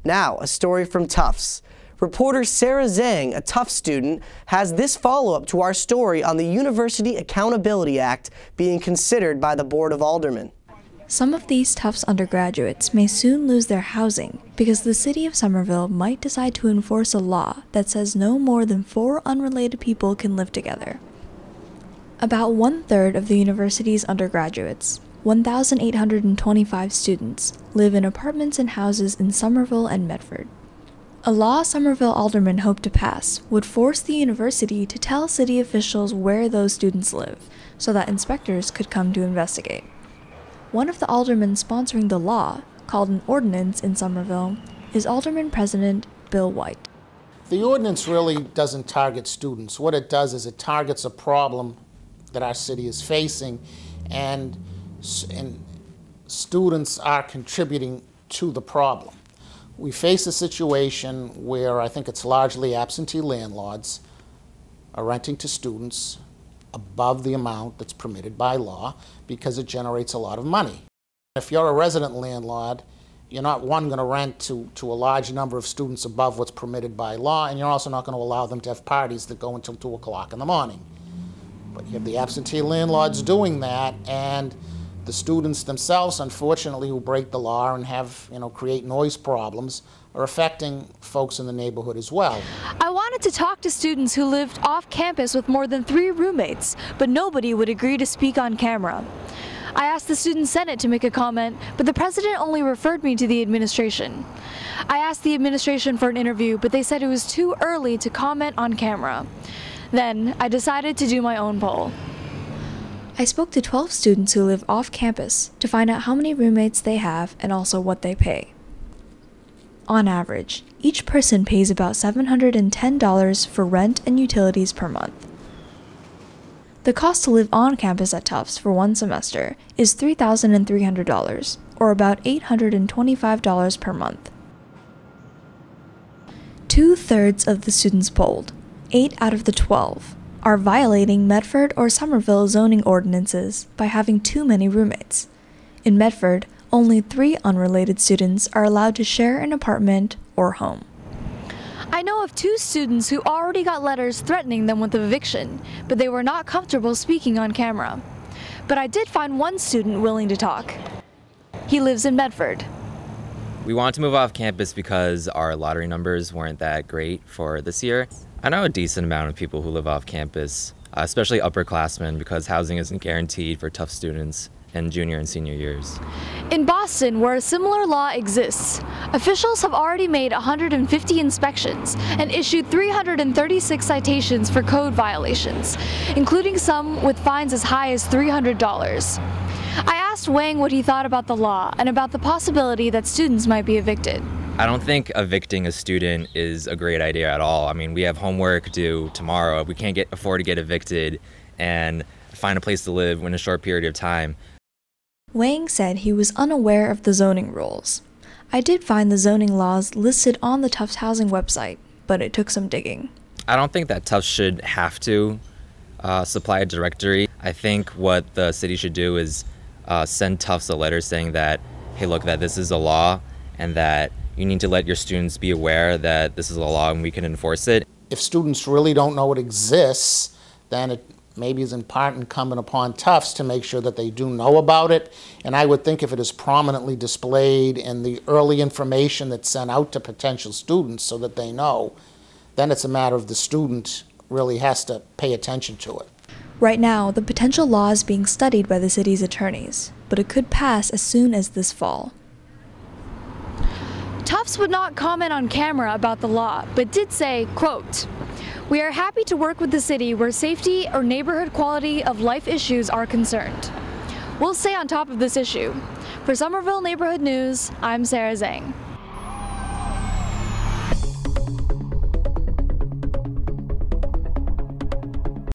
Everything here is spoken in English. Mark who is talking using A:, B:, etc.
A: Now, a story from Tufts. Reporter Sarah Zhang, a Tufts student, has this follow-up to our story on the University Accountability Act being considered by the Board of Aldermen.
B: Some of these Tufts undergraduates may soon lose their housing because the city of Somerville might decide to enforce a law that says no more than 4 unrelated people can live together. About 1/3 of the university's undergraduates, 1,825 students, live in apartments and houses in Somerville and Medford. A law Somerville aldermen hope to pass would force the university to tell city officials where those students live, so that inspectors could come to investigate. One of the aldermen sponsoring the law, called an ordinance in Somerville, is Alderman President Bill White.
C: The ordinance really doesn't target students. What it does is it targets a problem that our city is facing, and students are contributing to the problem. We face a situation where I think it's largely absentee landlords are renting to students above the amount that's permitted by law because it generates a lot of money. If you're a resident landlord, you're not, one, going to rent to a large number of students above what's permitted by law, and you're also not going to allow them to have parties that go until 2 o'clock in the morning. But you have the absentee landlords doing that, and the students themselves, unfortunately, who break the law and have, create noise problems, are affecting folks in the neighborhood as well.
D: I wanted to talk to students who lived off campus with more than 3 roommates, but nobody would agree to speak on camera. I asked the Student Senate to make a comment, but the president only referred me to the administration. I asked the administration for an interview, but they said it was too early to comment on camera. Then I decided to do my own poll.
B: I spoke to 12 students who live off campus to find out how many roommates they have and also what they pay. On average, each person pays about $710 for rent and utilities per month. The cost to live on campus at Tufts for one semester is $3,300, or about $825 per month. 2/3 of the students polled, 8 out of the 12, are violating Medford or Somerville zoning ordinances by having too many roommates. In Medford, only 3 unrelated students are allowed to share an apartment or home.
D: I know of 2 students who already got letters threatening them with eviction, but they were not comfortable speaking on camera. But I did find one student willing to talk. He lives in Medford.
E: We wanted to move off campus because our lottery numbers weren't that great for this year. I know a decent amount of people who live off campus, especially upperclassmen, because housing isn't guaranteed for Tufts students in junior and senior years.
D: In Boston, where a similar law exists, officials have already made 150 inspections and issued 336 citations for code violations, including some with fines as high as $300. I asked Wang what he thought about the law and about the possibility that students might be evicted.
E: I don't think evicting a student is a great idea at all. I mean, we have homework due tomorrow. We can't afford to get evicted and find a place to live in a short period of time.
B: Wang said he was unaware of the zoning rules. I did find the zoning laws listed on the Tufts housing website, but it took some digging.
E: I don't think that Tufts should have to supply a directory. I think what the city should do is send Tufts a letter saying that, hey, look, that this is a law and that you need to let your students be aware that this is a law and we can enforce it.
C: If students really don't know it exists, then it maybe is in part incumbent upon Tufts to make sure that they do know about it. And I would think if it is prominently displayed in the early information that's sent out to potential students so that they know, then it's a matter of the student really has to pay attention to it.
B: Right now, the potential law is being studied by the city's attorneys, but it could pass as soon as this fall.
D: Tufts would not comment on camera about the law, but did say, quote, "We are happy to work with the city where safety or neighborhood quality of life issues are concerned. We'll stay on top of this issue." For Somerville Neighborhood News, I'm Sarah Zhang.